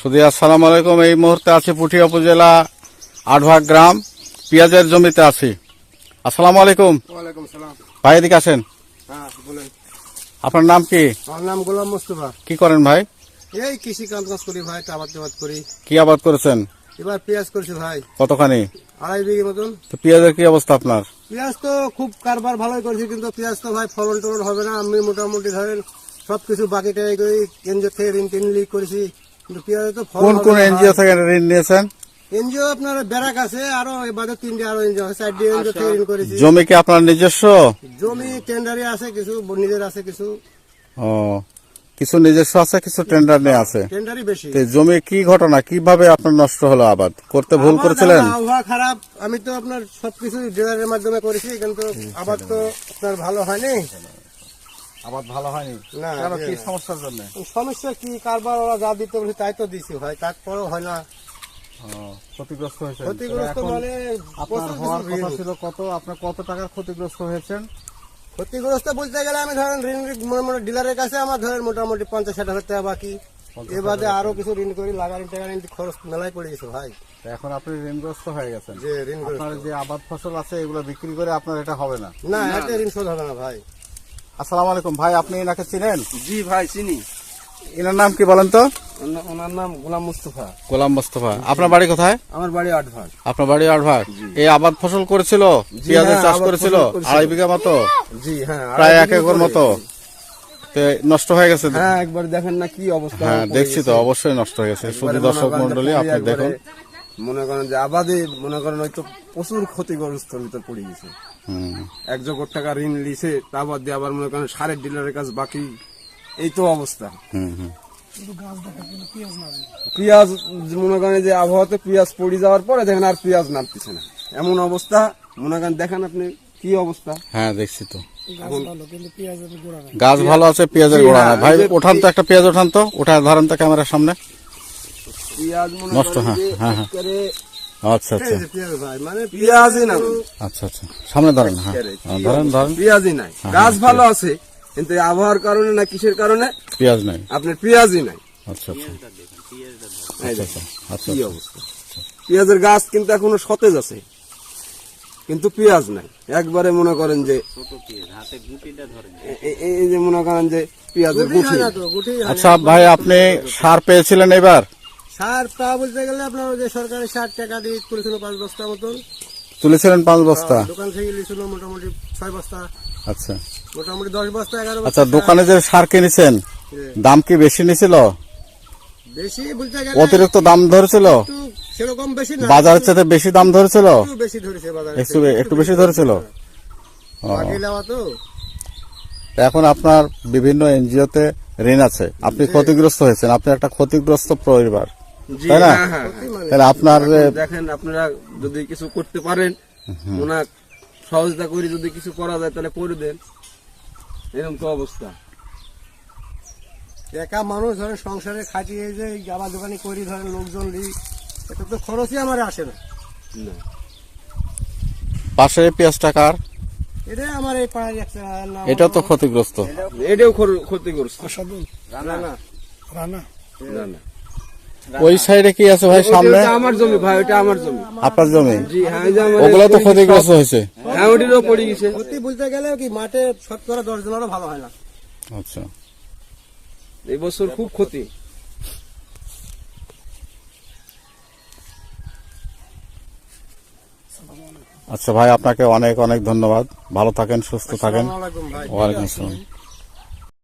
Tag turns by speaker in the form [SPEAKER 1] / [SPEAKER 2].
[SPEAKER 1] শুধু আসসালামু আলাইকুম। এই মুহূর্তে আছি পুঠিয়া উপজেলা ৮ ভাগ গ্রাম পেঁয়াজের জমিতে আছি। আসসালামু আলাইকুম।
[SPEAKER 2] ওয়ালাইকুম সালাম।
[SPEAKER 1] ভাই এদিকে আসেন।
[SPEAKER 2] হ্যাঁ বলেন।
[SPEAKER 1] আপনার নাম কি?
[SPEAKER 2] আমার নাম গোলাম মোস্তফা।
[SPEAKER 1] কি করেন ভাই?
[SPEAKER 2] এই কৃষি কাজ করি ভাই, আবাদ করি।
[SPEAKER 1] কি আবাদ করেছেন?
[SPEAKER 2] এবার পেঁয়াজ করছি ভাই।
[SPEAKER 1] কতখানি?
[SPEAKER 2] 2.5 বিঘে মতন।
[SPEAKER 1] তো পেঁয়াজের কি অবস্থা আপনার?
[SPEAKER 2] পেঁয়াজ তো খুব কারবার ভালোই করছি, কিন্তু পেঁয়াজ তো ভাই ফলন টলন হবে না। আমি মোটামুটি ধরেন সবকিছু বাকি টাই করি, এনজিও থেকে ঋণ টিনলি করেছি, কিন্তু পেঁয়াজে তো ফলন।
[SPEAKER 1] কোন কোন এনজিও থেকে ঋণ নিয়েছেন?
[SPEAKER 2] এনজিও আপনার ব্যারাক আছে, আরো এবারে 3টে আরো এনজিও আছে, 4টে এনজিও থেকে ঋণ করেছি।
[SPEAKER 1] জমি কি আপনার নিজস্ব?
[SPEAKER 2] জমি টেন্ডারি আছে, কিছু নিজের আছে, কিছু
[SPEAKER 1] ও, কিছু নিজস্ব আছে, কিছু টেন্ডার নিয়ে আছে।
[SPEAKER 2] টেন্ডারি বেশি।
[SPEAKER 1] তো জমি কি ঘটনা, কিভাবে আপনার নষ্ট হলো? আবাদ করতে ভুল করেছিলেন?
[SPEAKER 2] আবহাওয়া খারাপ, আমি তো আপনার সবকিছু ডিলারের মাধ্যমে করেছি, কিন্তু আবাদ তো আপনার ভালো হয়নি।
[SPEAKER 1] আবাদ ভালো হয়নি
[SPEAKER 2] না,
[SPEAKER 1] কেন, কি সমস্যার জন্য?
[SPEAKER 2] সমস্যা কি, কারবার ওরা যা দিতে বলছে তাই তো দিছি ভাই, তারপরেও হয় না।
[SPEAKER 1] ক্ষতিগ্রস্ত হয়েছে।
[SPEAKER 2] ক্ষতিগ্রস্ত মানে
[SPEAKER 1] আপনার হওয়ার কথা ছিল কত? আপনার কত টাকার ক্ষতিগ্রস্ত হয়েছেন?
[SPEAKER 2] ক্ষতিগ্রস্ত বলতে গেলে আমি ধরেন ঋণ ডিলারের কাছে আমার ধরেন মোটামুটি 50-60 হাজার টাকা বাকি। এ বাদে আরো কিছু ঋণ করি, লাগানি টাকানি খরচ মেলায় পড়ে গেছে ভাই।
[SPEAKER 1] এখন আপনি ঋণগ্রস্ত হয়ে গেছেন।
[SPEAKER 2] যে ঋণ
[SPEAKER 1] আপনার যে আবাদ ফসল আছে এগুলো বিক্রি করে আপনার এটা হবে না।
[SPEAKER 2] না, এতে ঋণ শোধ হবে না ভাই।
[SPEAKER 1] আসসালামু আলাইকুম ভাই, আপনি এনাকে চিনেন?
[SPEAKER 2] জি ভাই চিনি।
[SPEAKER 1] এনার নাম কি বলেন তো?
[SPEAKER 2] ওনার নাম গোলাম মুস্তফা।
[SPEAKER 1] গোলাম মোস্তফা। আপনার বাড়ি কোথায়?
[SPEAKER 2] আমার বাড়ি 8 ভাগ।
[SPEAKER 1] আপনার বাড়ি 8 ভাগ। এই আবাদ ফসল করেছিল, পেঁয়াজের চাষ করেছিল 2.5 বিঘা মতো।
[SPEAKER 2] জি হ্যাঁ,
[SPEAKER 1] প্রায় 1 একর মতো। তো নষ্ট হয়ে গেছে।
[SPEAKER 2] হ্যাঁ, একবার দেখেন না কি অবস্থা।
[SPEAKER 1] হ্যাঁ দেখছি তো, অবশ্যই নষ্ট হয়ে গেছে। শুধু দর্শক মন্ডলী আপনি দেখুন,
[SPEAKER 2] মনে করেন যে আবাদে মনে করেন হয়তো প্রচুর ক্ষতিগ্রস্ত ভিতর পড়ে গেছে। 1 কোটি টাকা ঋণ লিছে, তারপর দিয়ে আবার মনে করেন সারের ডিলারের কাছে বাকি, এই তো অবস্থা। পেঁয়াজ মনে করেন যে আবহাওয়াতে পেঁয়াজ পড়ে যাওয়ার পরে দেখেন আর পেঁয়াজ নামতেছে না, এমন অবস্থা। মনে করেন দেখেন আপনি কি অবস্থা।
[SPEAKER 1] হ্যাঁ দেখছি তো, গাছ ভালো আছে, পেঁয়াজের গোড়া না। ভাই ওঠান তো, একটা পেঁয়াজ ওঠান তো, উঠায় ধরেন তো ক্যামেরার সামনে।
[SPEAKER 2] পেঁয়াজ
[SPEAKER 1] নষ্ট, হ্যাঁ হ্যাঁ হ্যাঁ, আচ্ছা আচ্ছা
[SPEAKER 2] মানে পেঁয়াজই না।
[SPEAKER 1] আচ্ছা আচ্ছা, সামনে ধরেন। হ্যাঁ ধরেন ধরেন,
[SPEAKER 2] পেঁয়াজই নাই, গাছ ভালো আছে, কিন্তু আবহাওয়ার কারণে না কিসের কারণে
[SPEAKER 1] পেঁয়াজ নাই,
[SPEAKER 2] আপনার পেঁয়াজই নাই।
[SPEAKER 1] আচ্ছা আচ্ছা আচ্ছা,
[SPEAKER 2] কি অবস্থা। পেঁয়াজের গাছ কিন্তু এখনো সতেজ আছে, কিন্তু পেঁয়াজ নাই। একবারে মনে করেন যে এই যে মনে করেন যে পেঁয়াজের গুটি।
[SPEAKER 1] আচ্ছা ভাই, আপনি সার পেয়েছিলেন এবার?
[SPEAKER 2] সার পাওয়া বলতে গেলে আপনার যে সরকারি 60 টাকা দিয়ে তুলেছিল 5 বস্তা মতন
[SPEAKER 1] তুলেছিলেন। 5 বস্তা
[SPEAKER 2] দোকান থেকে নিয়েছিল, মোটামুটি 6 বস্তা।
[SPEAKER 1] আচ্ছা,
[SPEAKER 2] মোটামুটি 10 বস্তা 11 বস্তা।
[SPEAKER 1] আচ্ছা, দোকানে যে সার কিনেছেন দাম কি বেশি নিছিল?
[SPEAKER 2] বেশি বলতে গেলে
[SPEAKER 1] অতিরিক্ত দাম ধরেছিল?
[SPEAKER 2] সেরকম বেশি না,
[SPEAKER 1] বাজারের চেয়ে বেশি দাম ধরেছিল?
[SPEAKER 2] একটু বেশি ধরেছে বাজারে,
[SPEAKER 1] একটু বেশি ধরেছিল।
[SPEAKER 2] বাকি লাওয়া তো।
[SPEAKER 1] এখন আপনার বিভিন্ন এনজিওতে ঋণ আছে, আপনি ক্ষতিগ্রস্ত হয়েছেন, আপনি একটা ক্ষতিগ্রস্ত পরিবার, তাই না? তাহলে আপনার
[SPEAKER 2] দেখেন, আপনারা যদি কিছু করতে পারেন, ওনার সহযোগিতা করে যদি কিছু করা যায় তাহলে করে দেন। এরকম তো অবস্থা। একা মানুষ ধরেন সংসারে খাটিয়ে যে জামা দোকানি করি, ধরেন লোকজন লি, এটা তো খরচই আমার আসে না।
[SPEAKER 1] পাশে পেঁয়াজ টাকার
[SPEAKER 2] এটা আমার এই পাড়ার
[SPEAKER 1] এটাও তো ক্ষতিগ্রস্ত।
[SPEAKER 2] এটাও ক্ষতিগ্রস্ত। রানা না, রানা না।
[SPEAKER 1] ওই সাইডে কি আছে ভাই সামনে?
[SPEAKER 2] আমার জমি ভাই, ওটা আমার জমি।
[SPEAKER 1] আপনার জমি?
[SPEAKER 2] জি হ্যাঁ,
[SPEAKER 1] ওগুলো তো ক্ষতিগ্রস্ত হয়েছে।
[SPEAKER 2] হ্যাঁ, ওটিরও পড়ে গেছে। ক্ষতি বলতে গেলে কি মাঠে শতকরা 10 জনেরও ভালো হয় না।
[SPEAKER 1] আচ্ছা,
[SPEAKER 2] এই বছর খুব ক্ষতি।
[SPEAKER 1] আচ্ছা ভাই, আপনাকে অনেক অনেক ধন্যবাদ। ভালো থাকেন, সুস্থ থাকেন।
[SPEAKER 2] আসসালামু আলাইকুম ভাই।
[SPEAKER 1] ওয়ালাইকুম আসসালাম।